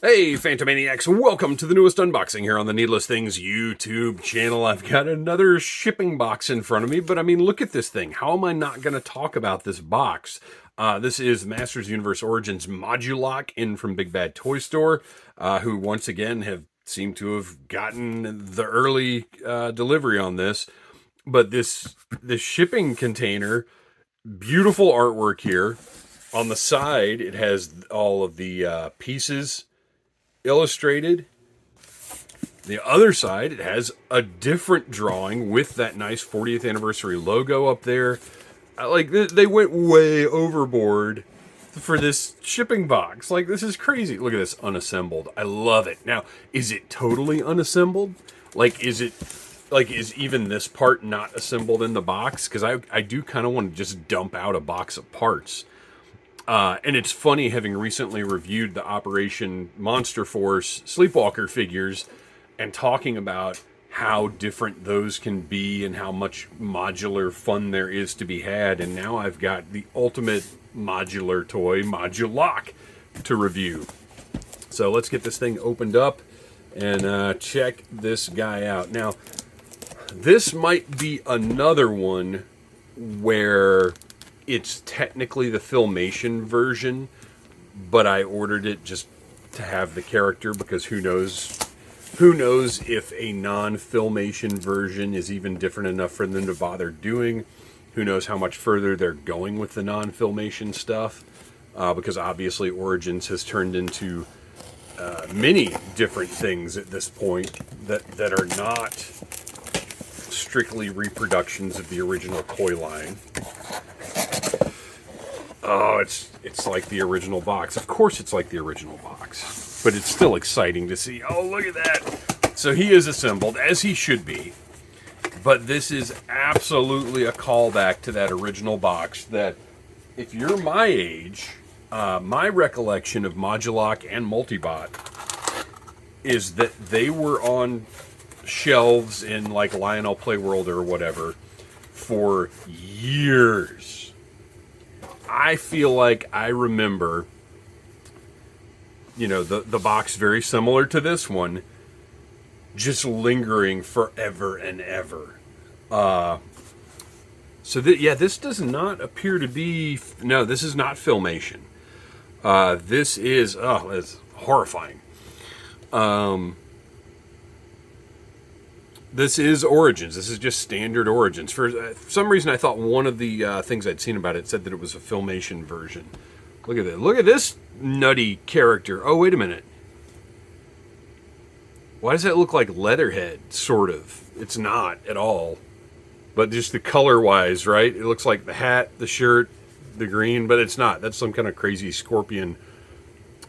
Hey Phantomaniacs, welcome to the newest unboxing here on the Needless Things YouTube channel. I've got another shipping box in front of me, but I mean, look at this thing. How am I not going to talk about this box? This is Masters Universe Origins Modulok in from Big Bad Toy Store, who once again have seemed to have gotten the early delivery on this. But this shipping container, beautiful artwork here. On the side, it has all of the pieces illustrated. The other side, it has a different drawing with that nice 40th anniversary logo up there. Like, they went way overboard for this shipping box. Like, this is crazy. Look at this, unassembled. I love it. Now, is it totally unassembled? Like, is even this part not assembled in the box? Because I do kind of want to just dump out a box of parts. And it's funny, having recently reviewed the Operation Monster Force Sleepwalker figures and talking about how different those can be and how much modular fun there is to be had. And now I've got the ultimate modular toy, Modulok, to review. So let's get this thing opened up and check this guy out. Now, this might be another one where it's technically the Filmation version, but I ordered it just to have the character because who knows if a non-Filmation version is even different enough for them to bother doing. Who knows how much further they're going with the non-Filmation stuff, because obviously Origins has turned into many different things at this point that are not strictly reproductions of the original toy line. Oh, it's like the original box. Of course it's like the original box. But it's still exciting to see. Oh, look at that. So he is assembled, as he should be. But this is absolutely a callback to that original box that, if you're my age, my recollection of Modulok and Multibot is that they were on shelves in like Lionel Playworld or whatever for years. I feel like I remember, you know, the box very similar to this one, just lingering forever and ever. This does not appear to be, no, this is not Filmation. This is, it's horrifying. This is Origins. This is just standard Origins. For some reason, I thought one of the things I'd seen about it said that it was a Filmation version. Look at that. Look at this nutty character. Oh, wait a minute. Why does that look like Leatherhead, sort of? It's not at all. But just the color-wise, right? It looks like the hat, the shirt, the green, but it's not. That's some kind of crazy scorpion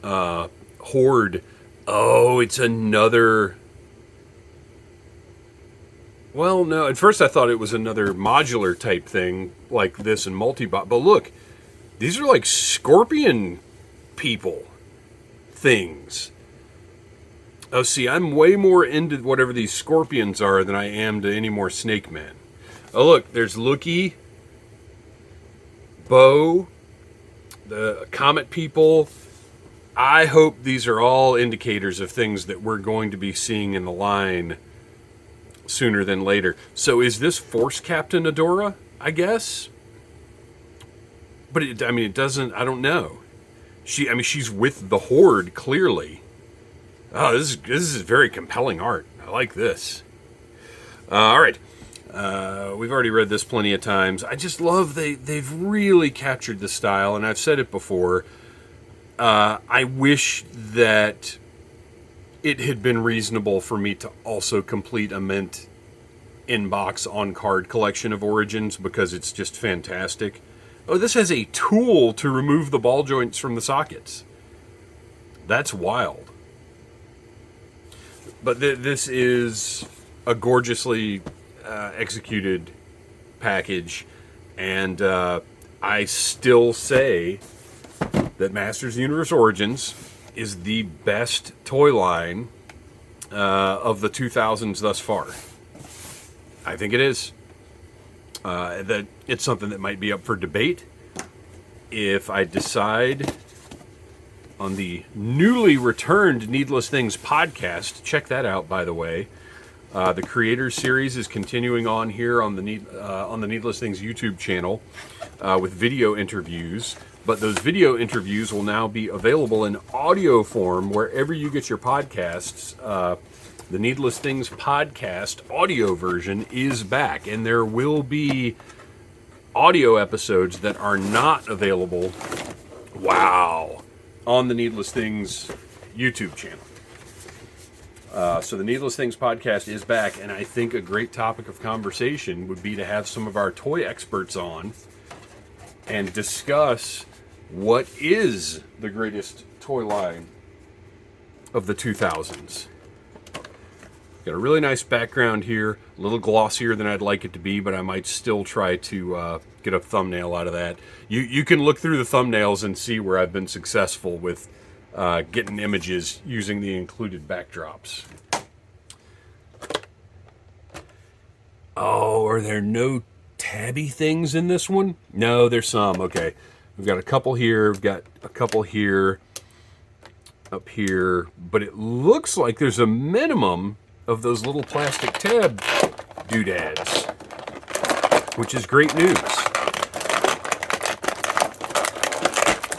horde. Oh, it's another... Well, no, at first I thought it was another modular type thing, like this and Multibot. But look, these are like scorpion people things. Oh, see, I'm way more into whatever these scorpions are than I am to any more Snake Men. Oh, look, there's Lookie, Bo, the Comet people. I hope these are all indicators of things that we're going to be seeing in the line sooner than later. So is this Force Captain Adora, I guess? But it doesn't, I don't know. She's with the Horde, clearly. Oh, this is very compelling art. I like this. All right. We've already read this plenty of times. I just love they've really captured the style, and I've said it before. I wish that it had been reasonable for me to also complete a mint in-box on-card collection of Origins, because it's just fantastic. Oh, this has a tool to remove the ball joints from the sockets. That's wild. But this is a gorgeously executed package, and I still say that Masters Universe Origins is the best toy line of the 2000s thus far. I think it is. That it's something that might be up for debate. If I decide on the newly returned Needless Things podcast. Check that out, by the way. The Creators Series is continuing on here on the Needless Things YouTube channel with video interviews. But those video interviews will now be available in audio form wherever you get your podcasts. The Needless Things podcast audio version is back, and there will be audio episodes that are not available, on the Needless Things YouTube channel. So the Needless Things podcast is back, and I think a great topic of conversation would be to have some of our toy experts on and discuss what is the greatest toy line of the 2000s. Got a really nice background here, a little glossier than I'd like it to be, but I might still try to get a thumbnail out of that. You can look through the thumbnails and see where I've been successful with getting images using the included backdrops. Oh, are there no tabby things in this one? No, there's some. Okay. We've got a couple here. We've got a couple here. Up here. But it looks like there's a minimum of those little plastic tab doodads, which is great news.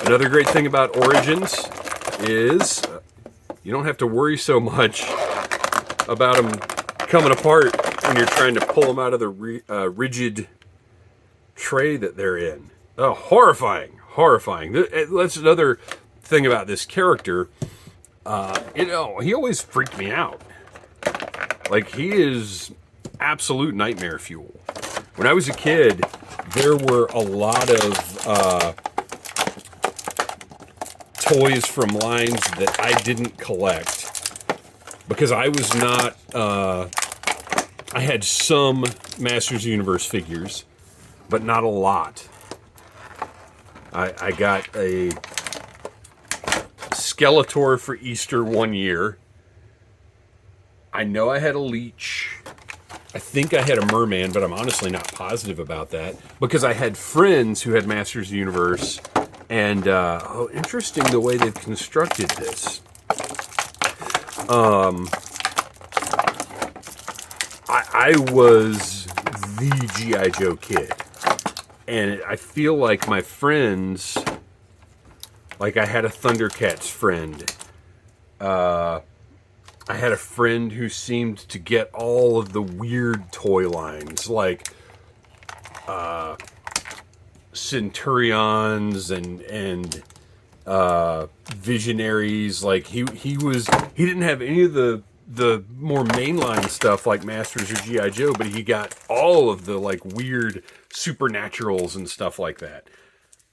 Another great thing about Origins is you don't have to worry so much about them coming apart when you're trying to pull them out of the rigid tray that they're in. Oh, horrifying. That's another thing about this character. He always freaked me out. Like, he is absolute nightmare fuel. When I was a kid, there were a lot of toys from lines that I didn't collect because I was not, I had some Masters of the Universe figures, but not a lot. I got a Skeletor for Easter one year. I know I had a Leech. I think I had a Merman, but I'm honestly not positive about that because I had friends who had Masters of the Universe. And, interesting the way they've constructed this. I was the G.I. Joe kid. And I feel like my friends, like I had a Thundercats friend. I had a friend who seemed to get all of the weird toy lines, like, Centurions and Visionaries. Like he didn't have any of the more mainline stuff like Masters or G.I. Joe, but he got all of the like weird supernaturals and stuff like that.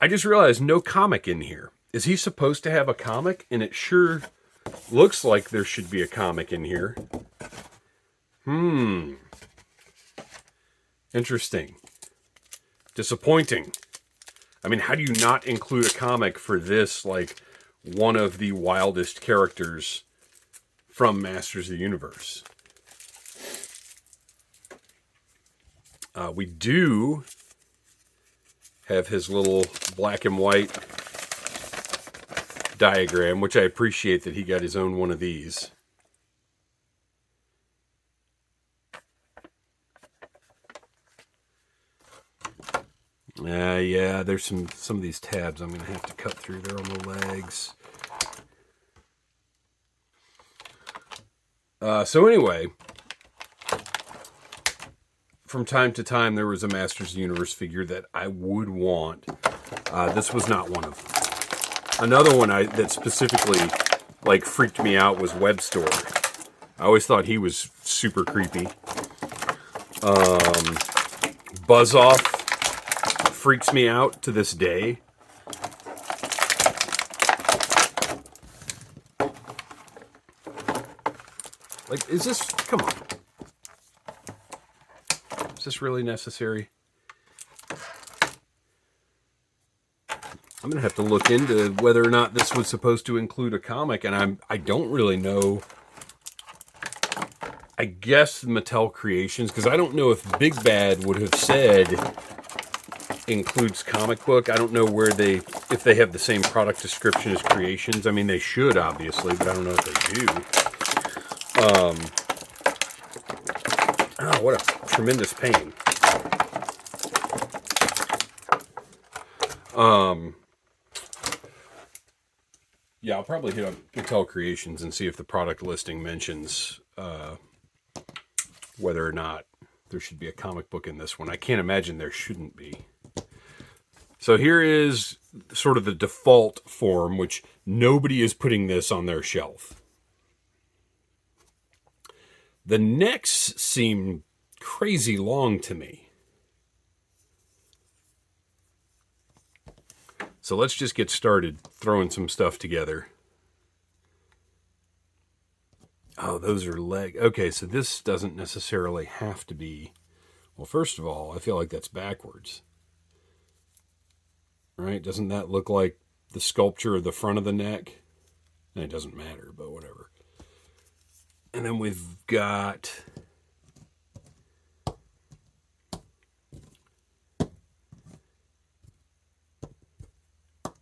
I just realized no comic in here. Is he supposed to have a comic? And it sure looks like there should be a comic in here. Interesting. Disappointing. I mean, how do you not include a comic for this, like, one of the wildest characters from Masters of the Universe? We do have his little black and white diagram, which I appreciate that he got his own one of these. Yeah, there's some of these tabs I'm going to have to cut through there on the legs. So anyway, from time to time there was a Masters of the Universe figure that I would want. This was not one of them. Another one that specifically like freaked me out was Web Store. I always thought he was super creepy. Buzz Off freaks me out to this day. Like, is this, come on. Is this really necessary? I'm going to have to look into whether or not this was supposed to include a comic, and I don't really know. I guess Mattel Creations, because I don't know if Big Bad would have said, includes comic book. I don't know if they have the same product description as Creations. I mean, they should, obviously, but I don't know if they do. Oh, what a tremendous pain. Yeah, I'll probably hit up Mattel Creations and see if the product listing mentions whether or not there should be a comic book in this one. I can't imagine there shouldn't be. So here is sort of the default form, which nobody is putting this on their shelf. The necks seem crazy long to me. So let's just get started throwing some stuff together. Oh, those are leg. Okay, so this doesn't necessarily have to be. Well, first of all, I feel like that's backwards. Right? Doesn't that look like the sculpture of the front of the neck? And it doesn't matter, but whatever. And then we've got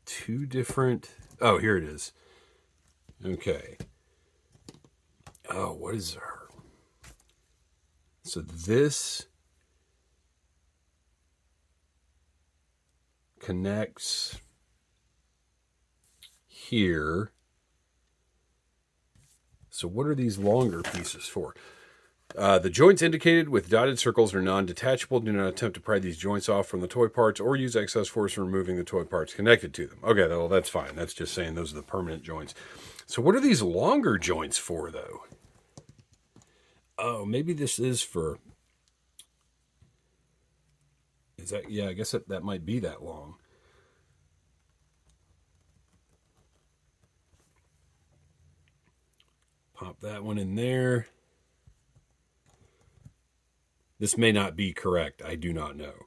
two different. Oh, here it is. Okay. Oh, what is her? So this connects here. So what are these longer pieces for? The joints indicated with dotted circles are non-detachable. Do not attempt to pry these joints off from the toy parts or use excess force in removing the toy parts connected to them. Okay, well, that's fine. That's just saying those are the permanent joints. So what are these longer joints for, though? Oh, maybe this is for... Is that... Yeah, I guess that might be that long. Pop that one in there. This may not be correct. I do not know.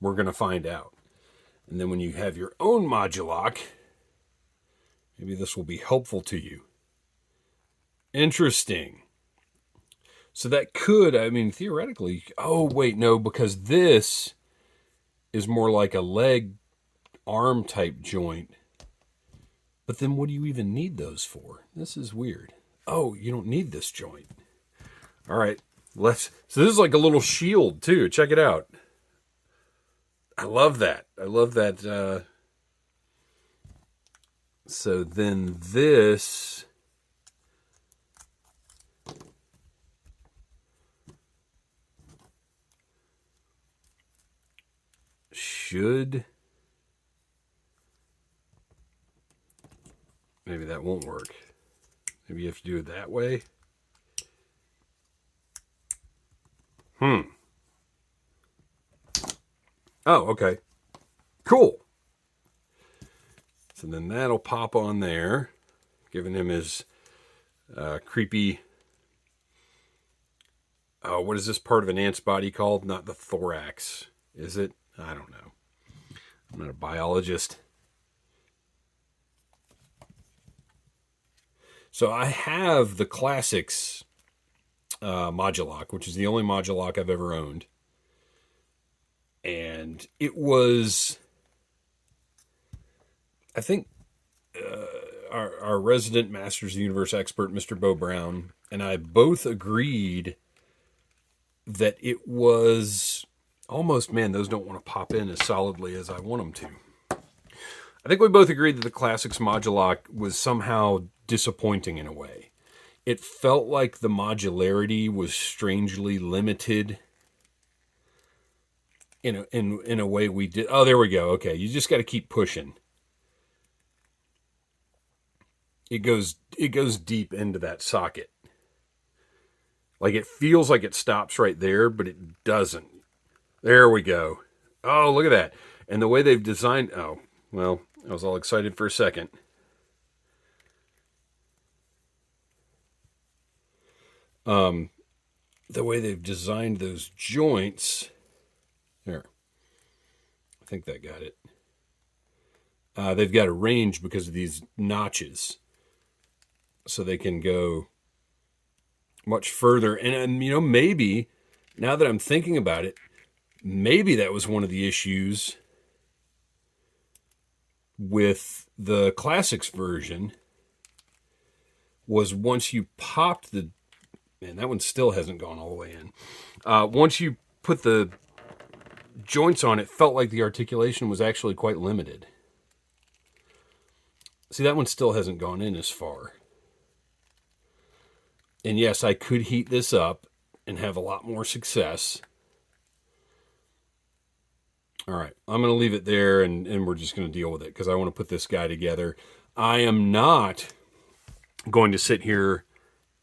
We're going to find out. And then when you have your own Modulok, maybe this will be helpful to you. Interesting. So that could, I mean, theoretically... Oh, wait, no, because this is more like a leg arm type joint. But then what do you even need those for? This is weird. Oh, you don't need this joint. All right. So this is like a little shield too. Check it out. I love that. I love that. So then this should, maybe that won't work. Maybe you have to do it that way. Oh, okay. Cool. So then that'll pop on there, giving him his creepy... Oh, what is this part of an ant's body called? Not the thorax, is it? I don't know. I'm not a biologist. So I have the Classics Modulok, which is the only Modulok I've ever owned. And it was, I think, our resident Masters of the Universe expert, Mr. Bo Brown, and I both agreed that it was almost, man, those don't want to pop in as solidly as I want them to. I think we both agreed that the Classics Modulok was somehow disappointing in a way. It felt like the modularity was strangely limited in a way we did. Oh, there we go. Okay, you just got to keep pushing. It goes deep into that socket. Like it feels like it stops right there, but it doesn't. There we go. Oh, look at that. And the way they've designed, oh, well, I was all excited for a second. The way they've designed those joints, there, I think that got it. They've got a range because of these notches, so they can go much further. And you know, maybe now that I'm thinking about it, maybe that was one of the issues with the Classics version, was once you popped the... Man, that one still hasn't gone all the way in. Once you put the joints on, it felt like the articulation was actually quite limited. See, that one still hasn't gone in as far. And yes, I could heat this up and have a lot more success. All right, I'm going to leave it there, and we're just going to deal with it because I want to put this guy together. I am not going to sit here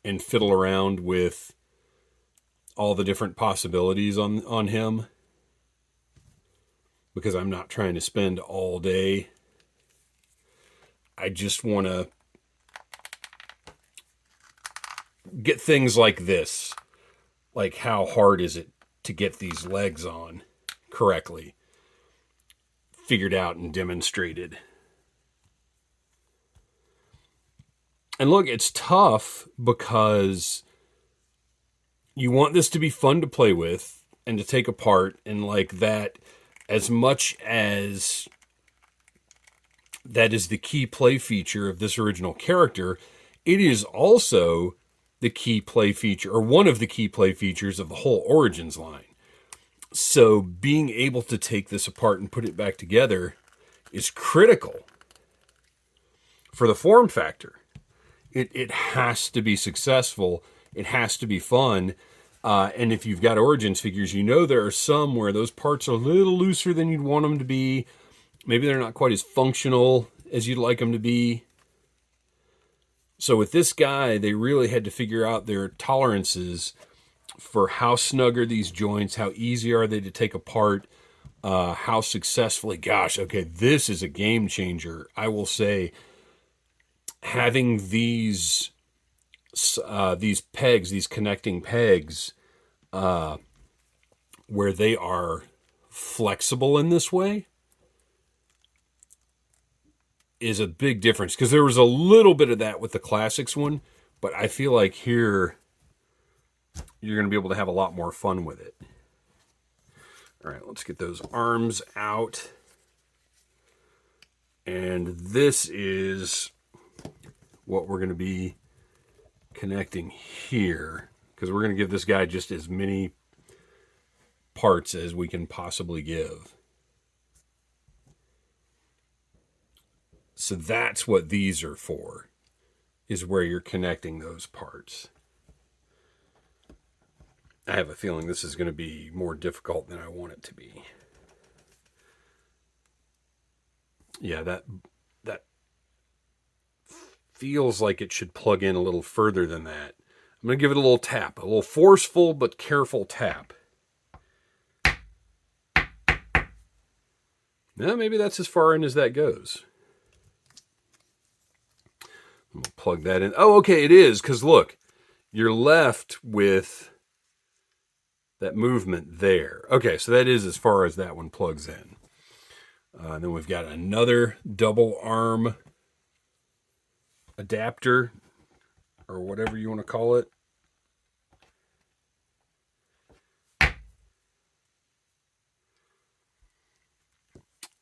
and fiddle around with all the different possibilities on him, because I'm not trying to spend all day. I just want to get things like this, like how hard is it to get these legs on correctly, figured out and demonstrated. And look, it's tough because you want this to be fun to play with and to take apart, and like that, as much as that is the key play feature of this original character, it is also the key play feature, or one of the key play features of the whole Origins line. So being able to take this apart and put it back together is critical for the form factor. It has to be successful. It has to be fun. And if you've got Origins figures, you know there are some where those parts are a little looser than you'd want them to be. Maybe they're not quite as functional as you'd like them to be. So with this guy, they really had to figure out their tolerances for how snug are these joints, how easy are they to take apart, how successfully, gosh, okay, this is a game changer. I will say, having these pegs, these connecting pegs, where they are flexible in this way, is a big difference. Because there was a little bit of that with the Classics one, but I feel like here you're going to be able to have a lot more fun with it. All right, let's get those arms out. And this is what we're going to be connecting here, because we're going to give this guy just as many parts as we can possibly give. So that's what these are for, is where you're connecting those parts. I have a feeling this is going to be more difficult than I want it to be. Yeah, that feels like it should plug in a little further than that. I'm going to give it a little tap, a little forceful but careful tap. Now, maybe that's as far in as that goes. I'm going to plug that in. Oh, okay, it is, because look, you're left with that movement there. Okay, so that is as far as that one plugs in. And then we've got another double arm adapter, or whatever you want to call it.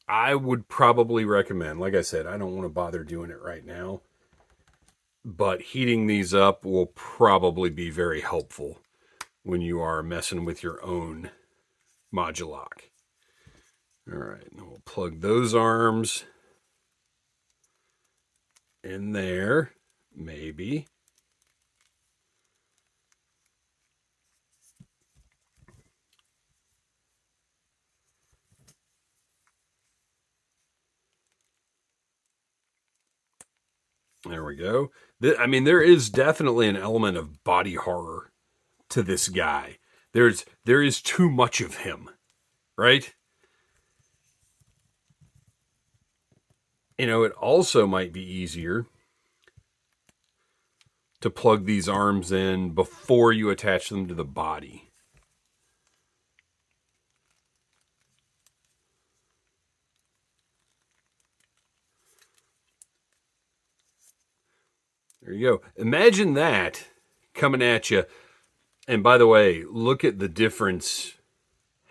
I would probably recommend, like I said, I don't want to bother doing it right now, but heating these up will probably be very helpful when you are messing with your own Modulok. All right, and we'll plug those arms in there, maybe. There we go. I mean, there is definitely an element of body horror to this guy. There is too much of him, right? You know, it also might be easier to plug these arms in before you attach them to the body. There you go. Imagine that coming at you. And by the way, look at the difference,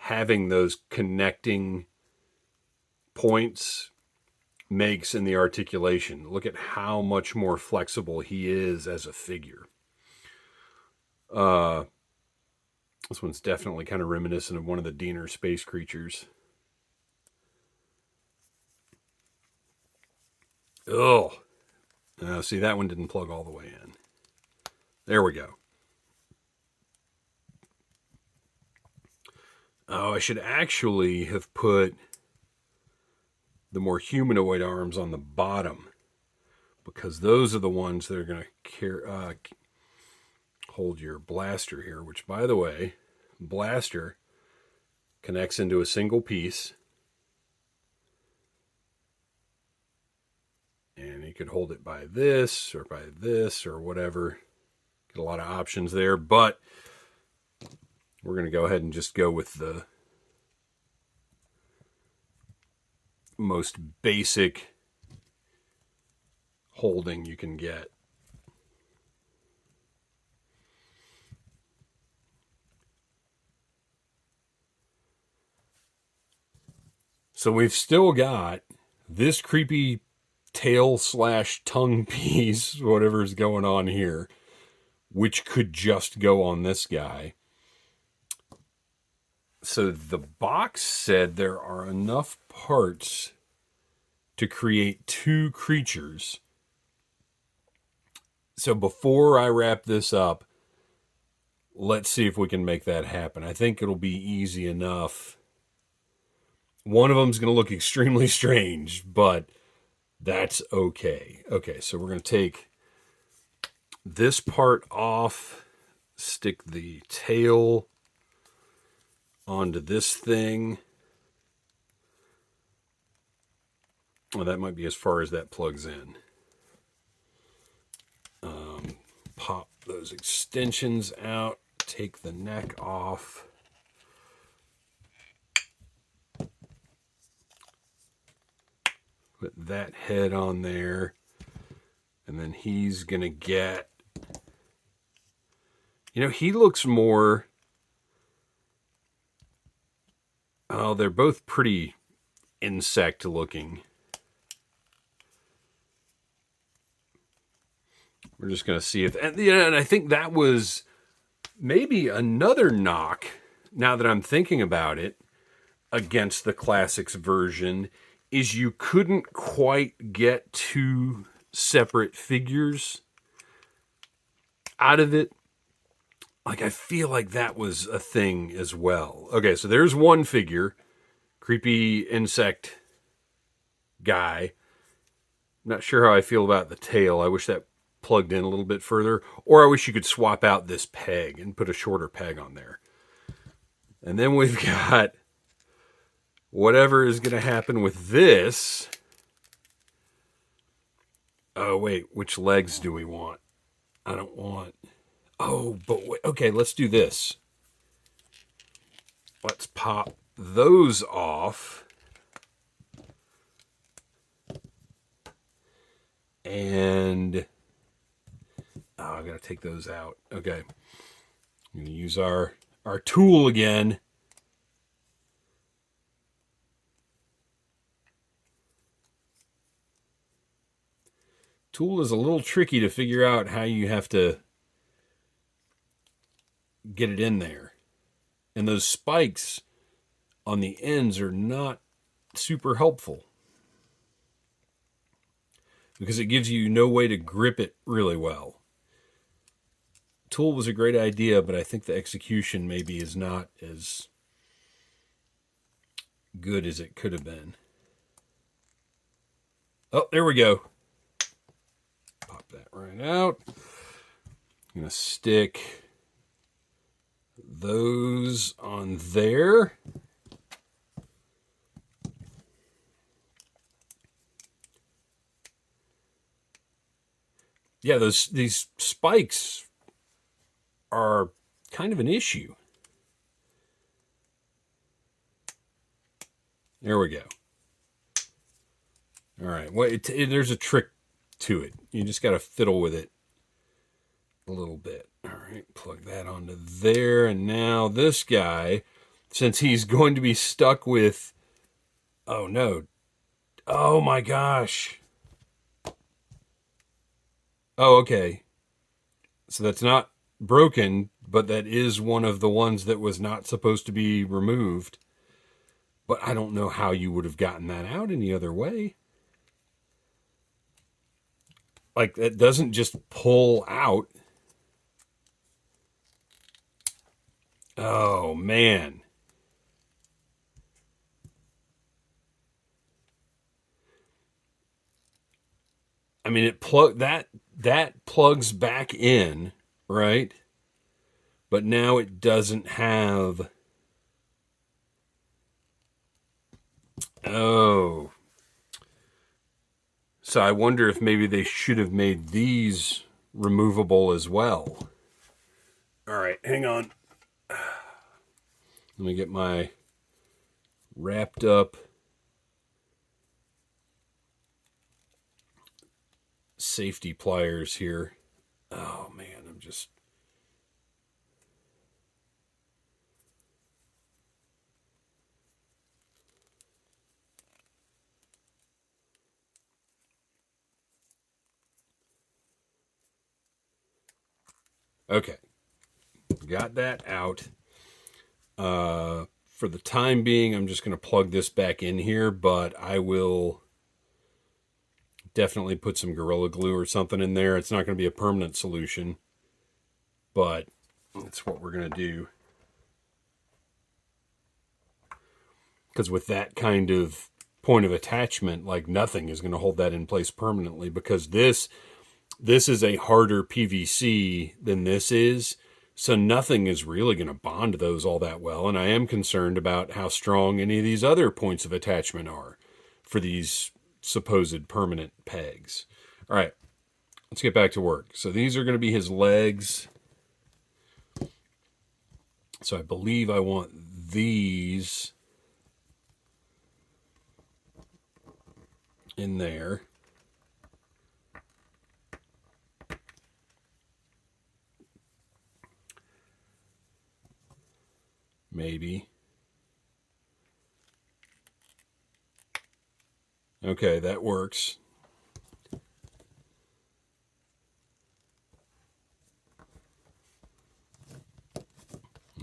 having those connecting points makes in the articulation. Look at how much more flexible he is as a figure. This one's definitely kind of reminiscent of one of the Diener space creatures. Oh, see, that one didn't plug all the way in. There we go. Oh, I should actually have put the more humanoid arms on the bottom, because those are the ones that are going to hold your blaster here, which, by the way, blaster connects into a single piece. And you could hold it by this or whatever. Get a lot of options there, but we're going to go ahead and just go with the most basic holding you can get. So we've still got this creepy tail / tongue piece, whatever's going on here, which could just go on this guy. So the box said there are enough parts to create 2 creatures. So before I wrap this up, let's see if we can make that happen. I think it'll be easy enough. One of them's going to look extremely strange, but that's okay. Okay, so we're going to take this part off, stick the tail onto this thing. Well, that might be as far as that plugs in. Pop those extensions out, take the neck off. Put that head on there. And then he's going to get... You know, he looks more... Oh, they're both pretty insect looking. We're just going to see if... And I think that was maybe another knock, now that I'm thinking about it, against the Classics version, is you couldn't quite get 2 separate figures out of it. Like, I feel like that was a thing as well. Okay, so there's one figure. Creepy insect guy. Not sure how I feel about the tail. I wish that plugged in a little bit further. Or I wish you could swap out this peg and put a shorter peg on there. And then we've got whatever is going to happen with this. Oh, wait. Which legs do we want? I don't want... Oh, but wait, okay, let's do this. Let's pop those off. And I gotta take those out. Okay. I'm gonna use our tool again. Tool is a little tricky to figure out how you have to get it in there. And those spikes on the ends are not super helpful, because it gives you no way to grip it really well. Tool was a great idea, but I think the execution maybe is not as good as it could have been. Oh, there we go. Pop that right out. I'm going to stick those on there. Yeah, these spikes are kind of an issue. There we go. All right. Well, there's a trick to it. You just got to fiddle with it a little bit. All right. Plug that onto there. And now this guy, since he's going to be stuck with, oh no, oh my gosh. Oh, okay. So that's not broken, but that is one of the ones that was not supposed to be removed. But I don't know how you would have gotten that out any other way. Like, it doesn't just pull out. Oh, man. I mean, that plugs back in, right? But now it doesn't have. Oh. So I wonder if maybe they should have made these removable as well. All right, hang on. Let me get my wrapped up safety pliers here. Oh man, I'm just. Okay, got that out. For the time being, I'm just going to plug this back in here, but I will definitely put some Gorilla Glue or something in there. It's not going to be a permanent solution, but that's what we're going to do. Because with that kind of point of attachment, like nothing is going to hold that in place permanently, because this is a harder PVC than this is. So nothing is really going to bond those all that well. And I am concerned about how strong any of these other points of attachment are for these supposed permanent pegs. All right, let's get back to work. So these are going to be his legs. So I believe I want these in there. Maybe. Okay, that works.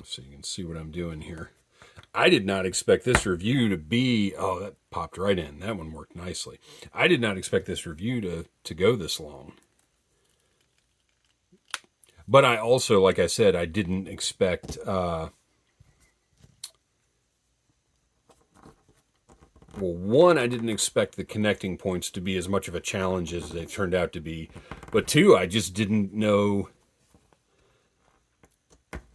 So you can see what I'm doing here. I did not expect this review to be, oh, that popped right in. That one worked nicely. I did not expect this review to go this long. But I also, like I said, I didn't expect, well, one, I didn't expect the connecting points to be as much of a challenge as they turned out to be. But two, I just didn't know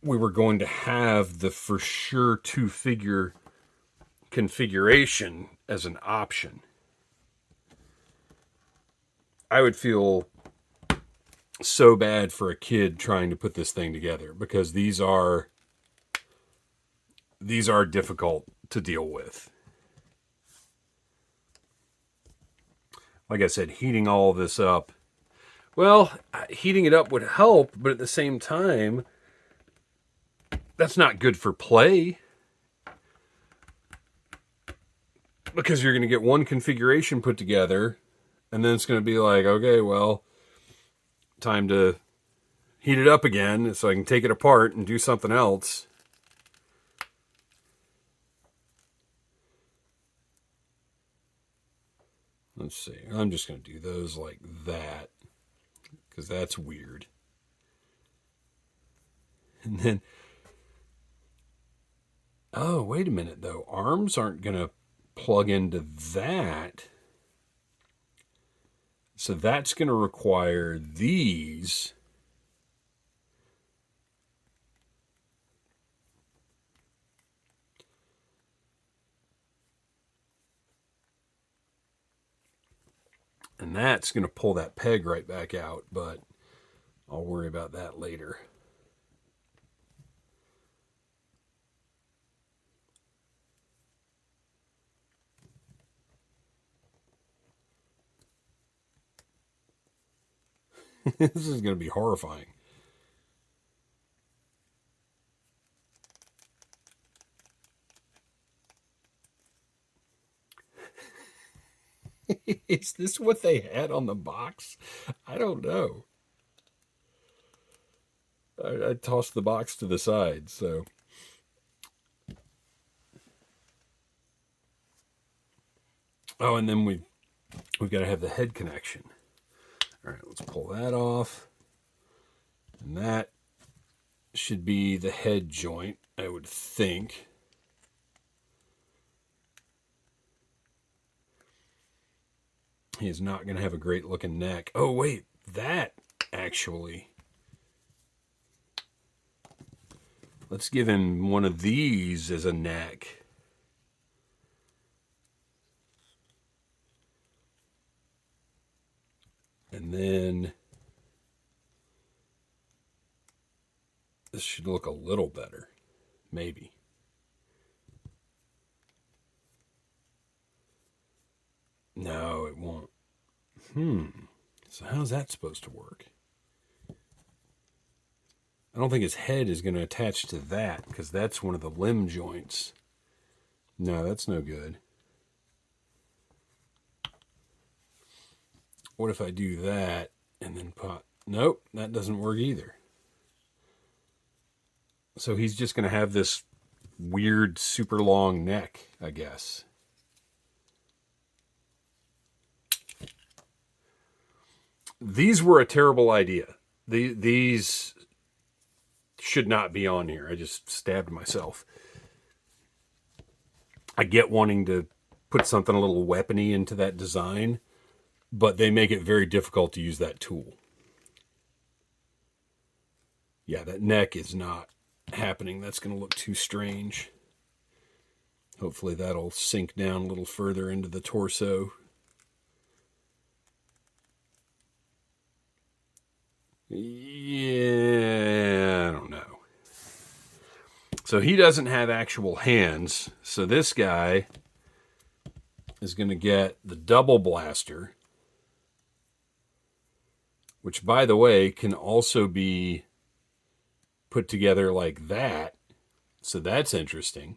we were going to have the for sure two-figure configuration as an option. I would feel so bad for a kid trying to put this thing together, because these are difficult to deal with. Like I said, heating all of this up. Well, heating it up would help, but at the same time, that's not good for play. Because you're going to get one configuration put together, and then it's going to be like, okay, well, time to heat it up again so I can take it apart and do something else. Let's see. I'm just going to do those like that, because that's weird. And then, oh, wait a minute, though. Arms aren't going to plug into that. So that's going to require these. And that's going to pull that peg right back out, but I'll worry about that later. This is going to be horrifying. Is this what they had on the box? I don't know. I tossed the box to the side, so. Oh, and then we've got to have the head connection. All right, let's pull that off. And that should be the head joint, I would think. He's not going to have a great looking neck. Oh, wait, that actually. Let's give him one of these as a neck. And then this should look a little better, maybe. No, it won't. So how's that supposed to work? I don't think his head is going to attach to that because that's one of the limb joints. No, that's no good. What if I do that and then pop? Nope, that doesn't work either. So he's just going to have this weird, super long neck, I guess. These were a terrible idea. These should not be on here. I just stabbed myself. I get wanting to put something a little weapony into that design, but they make it very difficult to use that tool. Yeah, that neck is not happening. That's going to look too strange. Hopefully that'll sink down a little further into the torso. Yeah, I don't know. So he doesn't have actual hands. So this guy is going to get the double blaster, which, by the way, can also be put together like that. So that's interesting.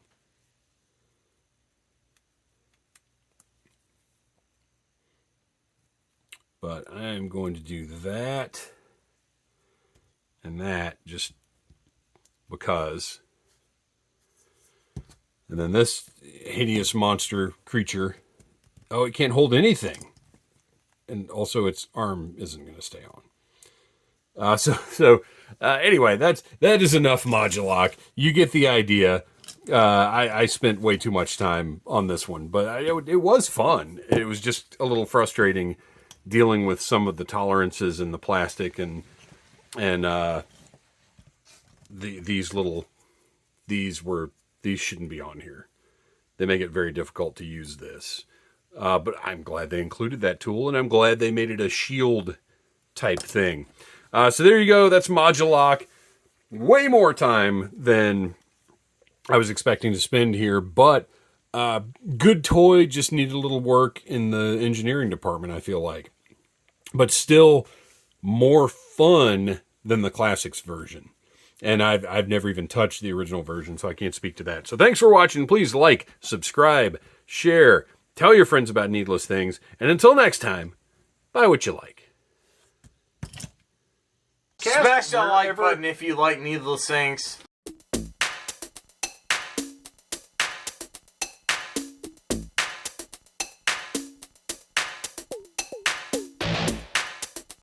But I'm going to do that and that just because. And then this hideous monster creature, oh, it can't hold anything. And also its arm isn't going to stay on. Anyway, that is enough Modulok. You get the idea. I spent way too much time on this one, but it was fun. It was just a little frustrating dealing with some of the tolerances in the plastic and these shouldn't be on here. They make it very difficult to use this. But I'm glad they included that tool, and I'm glad they made it a shield type thing. So there you go. That's Modulok. Way more time than I was expecting to spend here, but good toy, just needed a little work in the engineering department, I feel like. But still more fun than the classics version. And I've never even touched the original version, so I can't speak to that. So thanks for watching. Please like, subscribe, share, tell your friends about Needless Things. And until next time, buy what you like. Smash that like button if you like Needless Things.